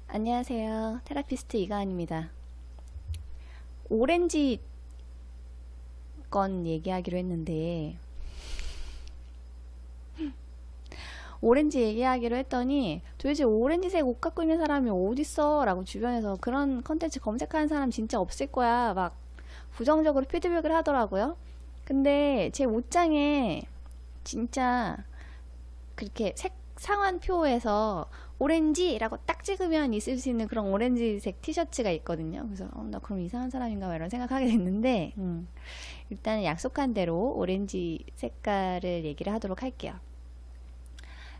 안녕하세요. 테라피스트 이가은입니다. 오렌지 건 얘기하기로 했는데 오렌지 얘기하기로 했더니 도대체 오렌지색 옷 갖고 있는 사람이 어딨어? 라고 주변에서 그런 컨텐츠 검색하는 사람 진짜 없을 거야. 막 부정적으로 피드백을 하더라고요. 근데 제 옷장에 진짜 그렇게 상한표에서 오렌지라고 딱 찍으면 있을 수 있는 그런 오렌지색 티셔츠가 있거든요. 그래서 나 그럼 이상한 사람인가 이런 생각하게 됐는데 일단 약속한 대로 오렌지 색깔을 얘기를 하도록 할게요.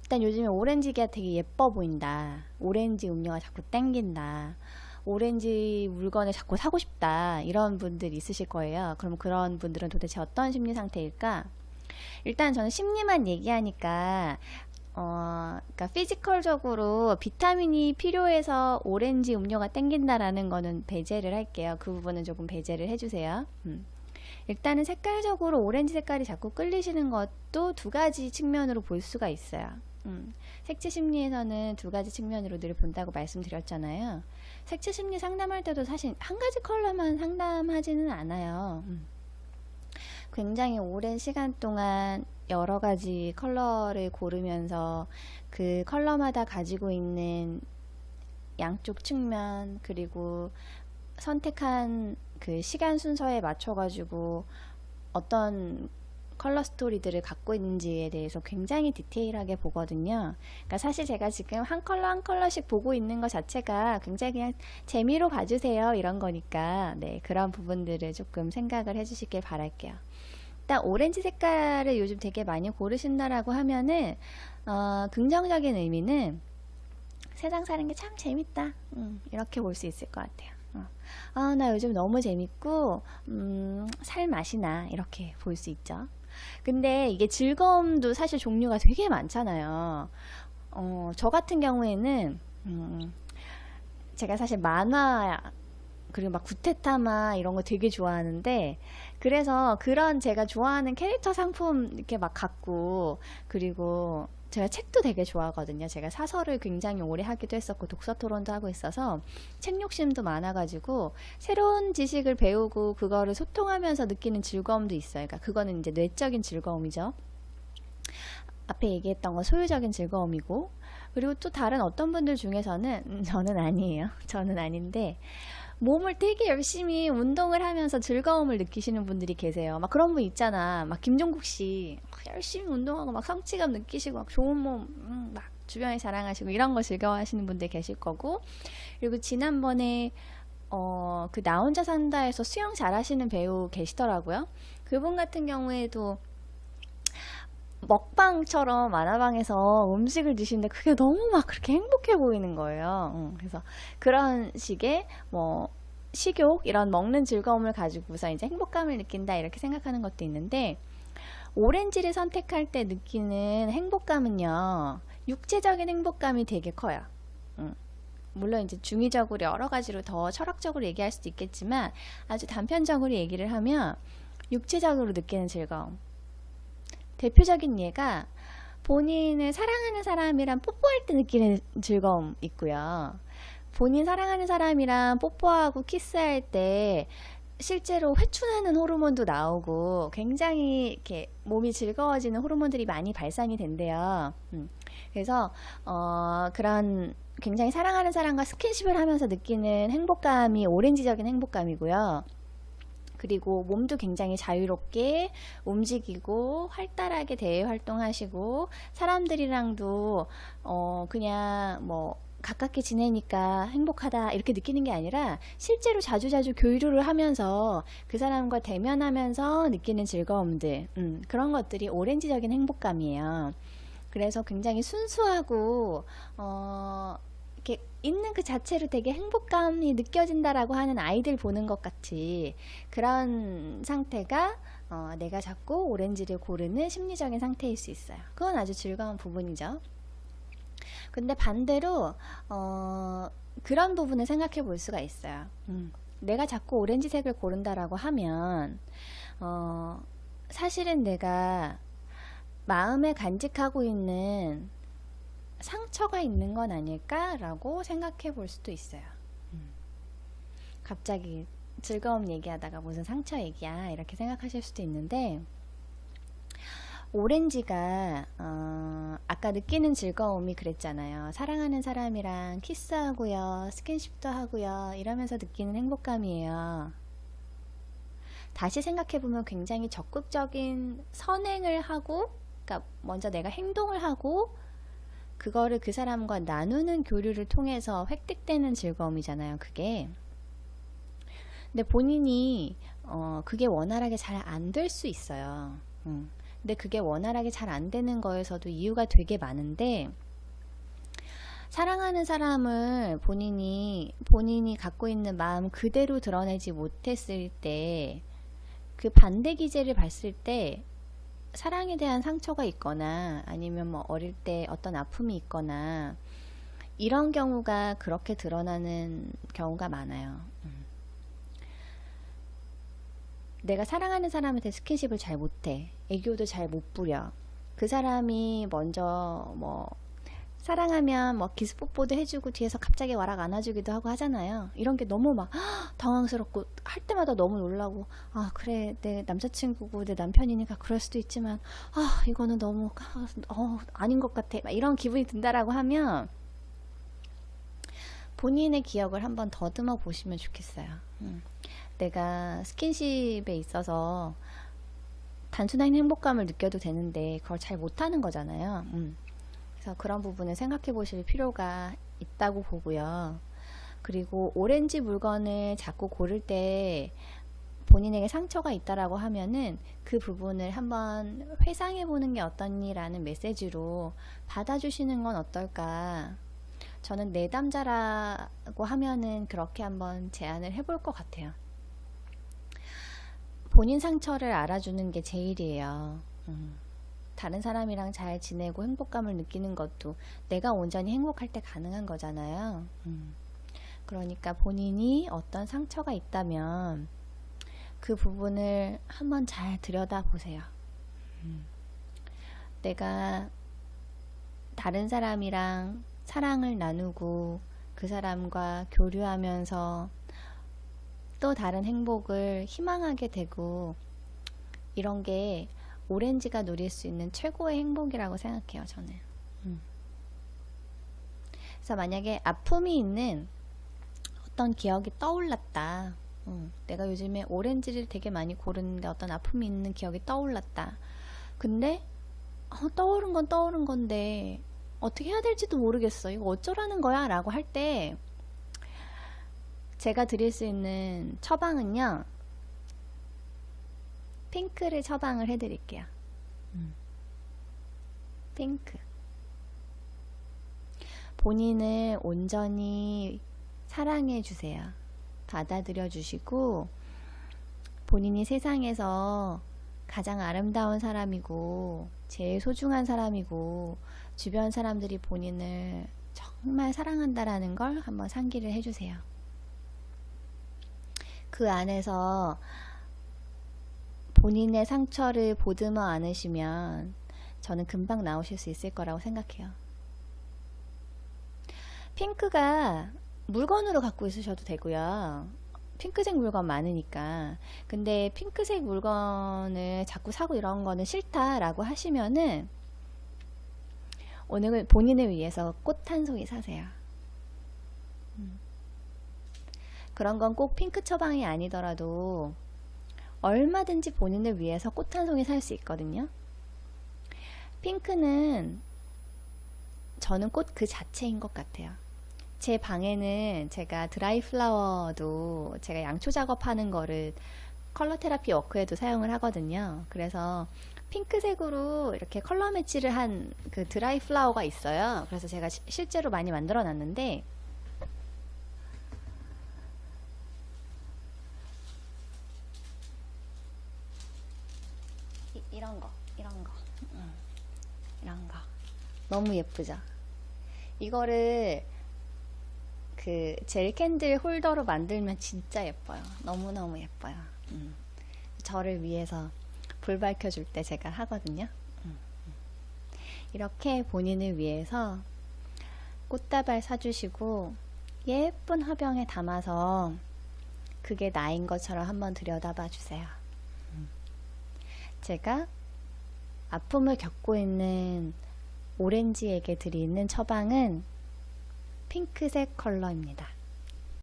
일단 요즘에 오렌지가 되게 예뻐 보인다. 오렌지 음료가 자꾸 땡긴다. 오렌지 물건을 자꾸 사고 싶다. 이런 분들이 있으실 거예요. 그럼 그런 분들은 도대체 어떤 심리 상태일까? 일단 저는 심리만 얘기하니까 그러니까 피지컬적으로 비타민이 필요해서 오렌지 음료가 땡긴다라는 거는 배제를 할게요. 그 부분은 조금 배제를 해주세요. 일단은 색깔적으로 오렌지 색깔이 자꾸 끌리시는 것도 두 가지 측면으로 볼 수가 있어요. 색채 심리에서는 두 가지 측면으로 늘 본다고 말씀드렸잖아요. 색채 심리 상담할 때도 사실 한 가지 컬러만 상담하지는 않아요. 굉장히 오랜 시간 동안 여러 가지 컬러를 고르면서 그 컬러마다 가지고 있는 양쪽 측면 그리고 선택한 그 시간 순서에 맞춰 가지고 어떤 컬러 스토리들을 갖고 있는지에 대해서 굉장히 디테일하게 보거든요. 그러니까 사실 제가 지금 한 컬러 한 컬러씩 보고 있는 것 자체가 굉장히 그냥 재미로 봐주세요 이런 거니까 네, 그런 부분들을 조금 생각을 해주시길 바랄게요. 일단 오렌지 색깔을 요즘 되게 많이 고르신다라고 하면은 긍정적인 의미는 세상 사는 게 참 재밌다 이렇게 볼 수 있을 것 같아요. 나 요즘 너무 재밌고 살 맛이 나 이렇게 볼 수 있죠. 근데 이게 즐거움도 사실 종류가 되게 많잖아요. 저 같은 경우에는 제가 사실 만화 그리고 막 구테타마 이런 거 되게 좋아하는데 그래서 그런 제가 좋아하는 캐릭터 상품 이렇게 막 갖고 그리고 제가 책도 되게 좋아하거든요. 제가 사설을 굉장히 오래 하기도 했었고 독서 토론도 하고 있어서 책 욕심도 많아가지고 새로운 지식을 배우고 그거를 소통하면서 느끼는 즐거움도 있어요. 그러니까 그거는 이제 뇌적인 즐거움이죠. 앞에 얘기했던 거 소유적인 즐거움이고 그리고 또 다른 어떤 분들 중에서는 저는 아니에요. 저는 아닌데 몸을 되게 열심히 운동을 하면서 즐거움을 느끼시는 분들이 계세요. 막 그런 분 있잖아. 막 김종국 씨 열심히 운동하고 막 성취감 느끼시고 막 좋은 몸 막 주변에 자랑하시고 이런 거 즐거워하시는 분들 계실 거고 그리고 지난번에 그 나 혼자 산다에서 수영 잘하시는 배우 계시더라고요. 그분 같은 경우에도 먹방처럼 만화방에서 음식을 드시는데 그게 너무 막 그렇게 행복해 보이는 거예요. 그래서 그런 식의 뭐 식욕 이런 먹는 즐거움을 가지고서 이제 행복감을 느낀다 이렇게 생각하는 것도 있는데 오렌지를 선택할 때 느끼는 행복감은요 육체적인 행복감이 되게 커요. 물론 이제 중의적으로 여러 가지로 더 철학적으로 얘기할 수도 있겠지만 아주 단편적으로 얘기를 하면 육체적으로 느끼는 즐거움 대표적인 예가 본인을 사랑하는 사람이랑 뽀뽀할 때 느끼는 즐거움 있고요. 본인 사랑하는 사람이랑 뽀뽀하고 키스할 때 실제로 회춘하는 호르몬도 나오고 굉장히 이렇게 몸이 즐거워지는 호르몬들이 많이 발산이 된대요. 그래서 그런 굉장히 사랑하는 사람과 스킨십을 하면서 느끼는 행복감이 오렌지적인 행복감이고요. 그리고 몸도 굉장히 자유롭게 움직이고 활달하게 대외 활동하시고 사람들이랑도 그냥 뭐 가깝게 지내니까 행복하다 이렇게 느끼는 게 아니라 실제로 자주자주 교류를 하면서 그 사람과 대면하면서 느끼는 즐거움들 그런 것들이 오렌지적인 행복감이에요. 그래서 굉장히 순수하고 이렇게 있는 그 자체로 되게 행복감이 느껴진다라고 하는 아이들 보는 것 같이 그런 상태가 내가 자꾸 오렌지를 고르는 심리적인 상태일 수 있어요. 그건 아주 즐거운 부분이죠. 근데 반대로 그런 부분을 생각해 볼 수가 있어요. 내가 자꾸 오렌지색을 고른다라고 하면 사실은 내가 마음에 간직하고 있는 상처가 있는 건 아닐까라고 생각해 볼 수도 있어요. 갑자기 즐거움 얘기하다가 무슨 상처 얘기야 이렇게 생각하실 수도 있는데, 오렌지가 아까 느끼는 즐거움이 그랬잖아요. 사랑하는 사람이랑 키스하고요, 스킨십도 하고요, 이러면서 느끼는 행복감이에요. 다시 생각해보면 굉장히 적극적인 선행을 하고, 그러니까 먼저 내가 행동을 하고 그거를 그 사람과 나누는 교류를 통해서 획득되는 즐거움이잖아요, 그게. 근데 본인이 그게 원활하게 잘 안 될 수 있어요. 근데 그게 원활하게 잘 안 되는 거에서도 이유가 되게 많은데, 사랑하는 사람을 본인이 갖고 있는 마음 그대로 드러내지 못했을 때, 그 반대 기제를 봤을 때 사랑에 대한 상처가 있거나 아니면 뭐 어릴 때 어떤 아픔이 있거나 이런 경우가 그렇게 드러나는 경우가 많아요. 내가 사랑하는 사람한테 스킨십을 잘 못해, 애교도 잘 못 부려, 그 사람이 먼저 뭐 사랑하면 뭐 키스 뽀뽀도 해주고 뒤에서 갑자기 와락 안아주기도 하고 하잖아요. 이런 게 너무 막 당황스럽고 할 때마다 너무 놀라고, 아 그래 내 남자친구고 내 남편이니까 그럴 수도 있지만 이거는 너무 아닌 것 같아, 막 이런 기분이 든다라고 하면 본인의 기억을 한번 더듬어 보시면 좋겠어요. 내가 스킨십에 있어서 단순한 행복감을 느껴도 되는데 그걸 잘 못하는 거잖아요. 그래서 그런 부분을 생각해 보실 필요가 있다고 보고요. 그리고 오렌지 물건을 자꾸 고를 때 본인에게 상처가 있다라고 하면은 그 부분을 한번 회상해 보는 게 어떠니라는 메시지로 받아주시는 건 어떨까. 저는 내담자라고 하면은 그렇게 한번 제안을 해볼 것 같아요. 본인 상처를 알아주는 게 제일이에요. 다른 사람이랑 잘 지내고 행복감을 느끼는 것도 내가 온전히 행복할 때 가능한 거잖아요. 그러니까 본인이 어떤 상처가 있다면 그 부분을 한번 잘 들여다보세요. 내가 다른 사람이랑 사랑을 나누고 그 사람과 교류하면서 또 다른 행복을 희망하게 되고, 이런 게 오렌지가 누릴 수 있는 최고의 행복이라고 생각해요, 저는. 그래서 만약에 아픔이 있는 어떤 기억이 떠올랐다. 내가 요즘에 오렌지를 되게 많이 고르는데 어떤 아픔이 있는 기억이 떠올랐다. 근데 떠오른 건 떠오른 건데 어떻게 해야 될지도 모르겠어. 이거 어쩌라는 거야? 라고 할 때 제가 드릴 수 있는 처방은요, 핑크를 처방을 해드릴게요. 핑크. 본인을 온전히 사랑해 주세요. 받아들여 주시고, 본인이 세상에서 가장 아름다운 사람이고 제일 소중한 사람이고 주변 사람들이 본인을 정말 사랑한다라는 걸 한번 상기를 해주세요. 그 안에서 본인의 상처를 보듬어 안으시면 저는 금방 나오실 수 있을 거라고 생각해요. 핑크가 물건으로 갖고 있으셔도 되고요. 핑크색 물건 많으니까. 근데 핑크색 물건을 자꾸 사고 이런 거는 싫다라고 하시면은 오늘 본인을 위해서 꽃 한 송이 사세요. 그런 건 꼭 핑크 처방이 아니더라도 얼마든지 본인을 위해서 꽃 한 송이 살 수 있거든요. 핑크는 저는 꽃 그 자체인 것 같아요. 제 방에는 제가 드라이 플라워도 제가 양초 작업하는 거를 컬러 테라피 워크에도 사용을 하거든요. 그래서 핑크색으로 이렇게 컬러 매치를 한 그 드라이 플라워가 있어요. 그래서 제가 실제로 많이 만들어 놨는데, 이런 거 너무 예쁘죠? 이거를 그 젤 캔들 홀더로 만들면 진짜 예뻐요. 너무너무 예뻐요. 저를 위해서 불 밝혀줄 때 제가 하거든요. 이렇게 본인을 위해서 꽃다발 사주시고 예쁜 화병에 담아서 그게 나인 것처럼 한번 들여다봐 주세요. 제가 아픔을 겪고 있는 오렌지에게 드리는 처방은 핑크색 컬러입니다.